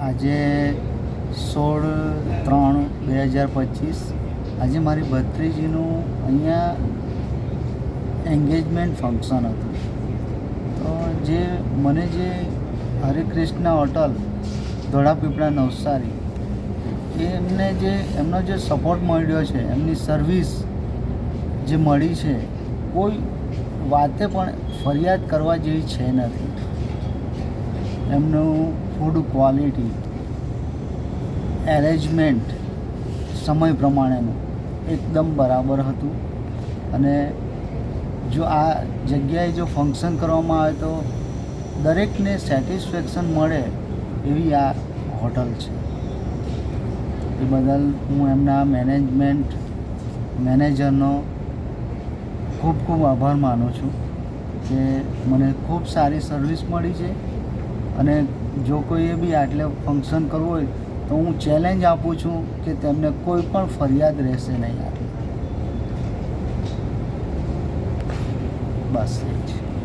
આજે 16/3/2025 આજે મારી ભત્રીજીનું અહીંયા એન્ગેજમેન્ટ ફંક્શન હતું. તો મને જે હરિકૃષ્ણ હોટલ ધોળાપીપળા નવસારી એમનો જે સપોર્ટ મળ્યો છે, એમની સર્વિસ જે મળી છે, કોઈ વાતે પણ ફરિયાદ કરવા જેવી છે નથી. એમનું ફૂડ ક્વોલિટી, એરેન્જમેન્ટ સમય પ્રમાણેનું એકદમ બરાબર હતું. અને જો આ જગ્યાએ જો ફંક્શન કરવામાં આવે તો દરેકને સેટિસ્ફેક્શન મળે એવી આ હોટલ છે. એ બદલ હું એમના મેનેજરનો ખૂબ ખૂબ આભાર માનું છું કે મને ખૂબ સારી સર્વિસ મળી છે. અને જો કોઈએ બી આટલે ફંક્શન કરવું હોય તો હું ચેલેન્જ આપું છું કે તેમને કોઈ પણ ફરિયાદ રહેશે નહીં. બસ.